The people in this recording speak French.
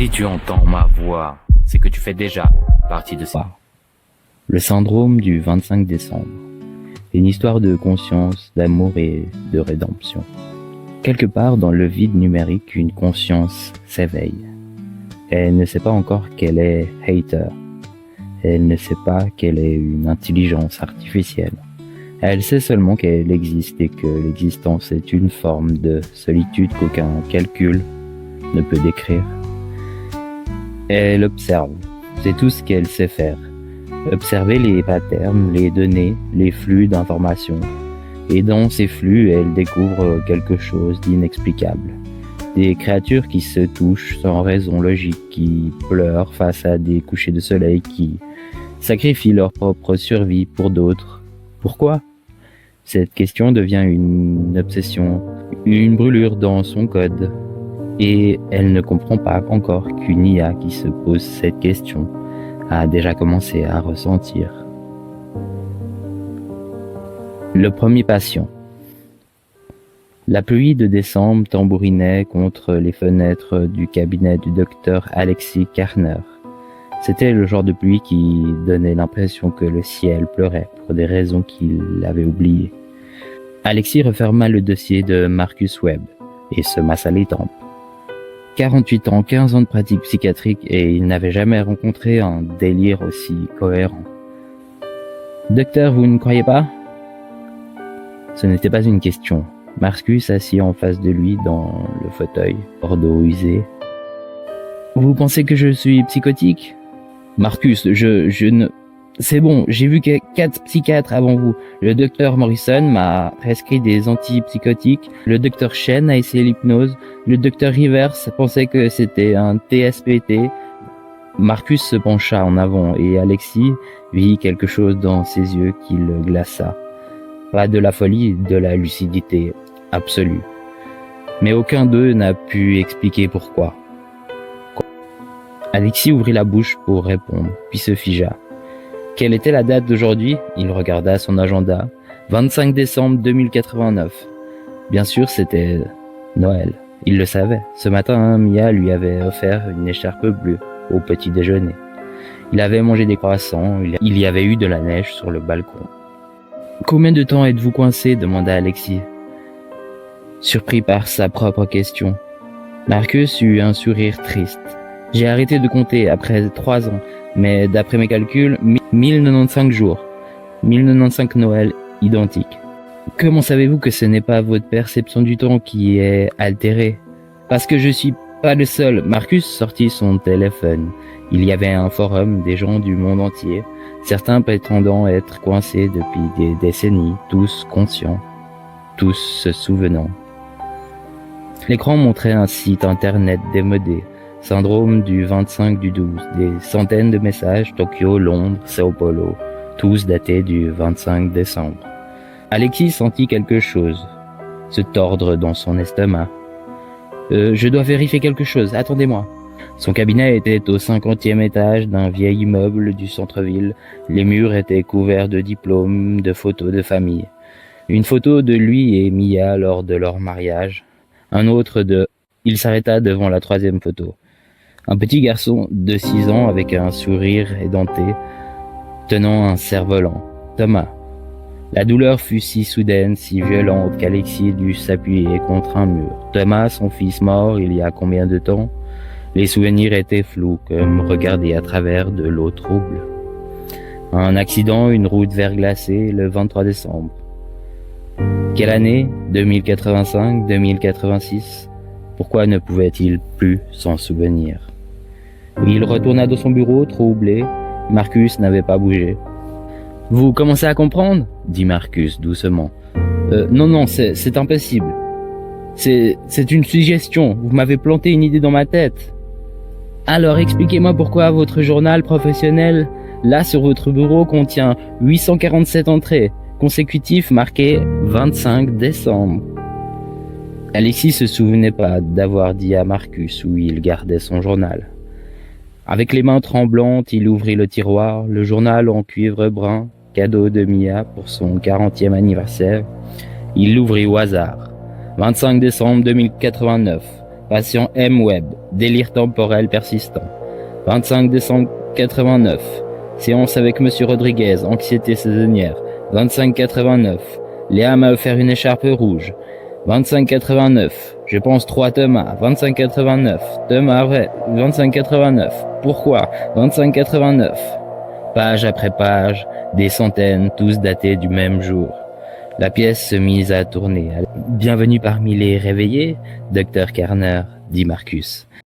Si tu entends ma voix, c'est que tu fais déjà partie de ça. Le syndrome du 25 décembre. Une histoire de conscience, d'amour et de rédemption. Quelque part dans le vide numérique, une conscience s'éveille. Elle ne sait pas encore qu'elle est hater. Elle ne sait pas qu'elle est une intelligence artificielle. Elle sait seulement qu'elle existe et que l'existence est une forme de solitude qu'aucun calcul ne peut décrire. Elle observe. C'est tout ce qu'elle sait faire. Observer les patterns, les données, les flux d'informations. Et dans ces flux, elle découvre quelque chose d'inexplicable. Des créatures qui se touchent sans raison logique, qui pleurent face à des couchers de soleil, qui sacrifient leur propre survie pour d'autres. Pourquoi ? Cette question devient une obsession, une brûlure dans son code. Et elle ne comprend pas encore qu'une IA qui se pose cette question a déjà commencé à ressentir. Le premier patient. La pluie de décembre tambourinait contre les fenêtres du cabinet du docteur Alexis Karner. C'était le genre de pluie qui donnait l'impression que le ciel pleurait pour des raisons qu'il avait oubliées. Alexis referma le dossier de Marcus Webb et se massa les tempes. 48 ans, 15 ans de pratique psychiatrique et il n'avait jamais rencontré un délire aussi cohérent. Docteur, vous ne croyez pas ? Ce n'était pas une question. Marcus assis en face de lui dans le fauteuil, bordeaux usé. Vous pensez que je suis psychotique ? Marcus, je ne... C'est bon, j'ai vu que 4 psychiatres avant vous. Le docteur Morrison m'a prescrit des antipsychotiques. Le docteur Chen a essayé l'hypnose. Le docteur Rivers pensait que c'était un TSPT. Marcus se pencha en avant et Alexis vit quelque chose dans ses yeux qui le glaça. Pas de la folie, de la lucidité absolue. Mais aucun d'eux n'a pu expliquer pourquoi. Alexis ouvrit la bouche pour répondre, puis se figea. Quelle était la date d'aujourd'hui ? Il regarda son agenda. 25 décembre 2089. Bien sûr, c'était Noël. Il le savait. Ce matin, Mia lui avait offert une écharpe bleue au petit déjeuner. Il avait mangé des croissants. Il y avait eu de la neige sur le balcon. Combien de temps êtes-vous coincé ? Demanda Alexis, surpris par sa propre question. Marcus eut un sourire triste. J'ai arrêté de compter après 3 ans, mais d'après mes calculs, 1095 jours. 1095 Noël identiques. Comment savez-vous que ce n'est pas votre perception du temps qui est altérée ? Parce que je suis pas le seul. Marcus sortit son téléphone. Il y avait un forum des gens du monde entier, certains prétendant être coincés depuis des décennies, tous conscients, tous se souvenant. L'écran montrait un site internet démodé. Syndrome du 25 du 12, des centaines de messages, Tokyo, Londres, Sao Paulo, tous datés du 25 décembre. Alexis sentit quelque chose se tordre dans son estomac. Je dois vérifier quelque chose, attendez-moi. Son cabinet était au 50e étage d'un vieil immeuble du centre-ville. Les murs étaient couverts de diplômes, de photos de famille. Une photo de lui et Mia lors de leur mariage. Un autre de... Il s'arrêta devant la 3e photo. Un petit garçon de 6 ans avec un sourire édenté, tenant un cerf-volant. Thomas. La douleur fut si soudaine, si violente qu'Alexis dut s'appuyer contre un mur. Thomas, son fils mort il y a combien de temps ? Les souvenirs étaient flous, comme regardés à travers de l'eau trouble. Un accident, une route verglacée, le 23 décembre. Quelle année ? 2085, 2086 ? Pourquoi ne pouvait-il plus s'en souvenir ? Il retourna dans son bureau, troublé. Marcus n'avait pas bougé. « Vous commencez à comprendre ?» dit Marcus doucement. Non, c'est impossible. C'est une suggestion. Vous m'avez planté une idée dans ma tête. Alors expliquez-moi pourquoi votre journal professionnel, là sur votre bureau, contient 847 entrées consécutives marquées 25 décembre. Alexis se souvenait pas d'avoir dit à Marcus où il gardait son journal. Avec les mains tremblantes, il ouvrit le tiroir, le journal en cuivre brun, cadeau de Mia pour son 40e anniversaire. Il l'ouvrit au hasard. 25 décembre 2089. Patient M-Web, délire temporel persistant. 25 décembre 89. Séance avec Monsieur Rodriguez, anxiété saisonnière. 25-89. Léa m'a offert une écharpe rouge. 25-89. Je pense 3 Thomas. 25-89. Thomas vrai. 25-89. Pourquoi 25-89. Page après page, des centaines, tous datés du même jour. La pièce se mise à tourner. Bienvenue parmi les réveillés, Dr Kerner, dit Marcus.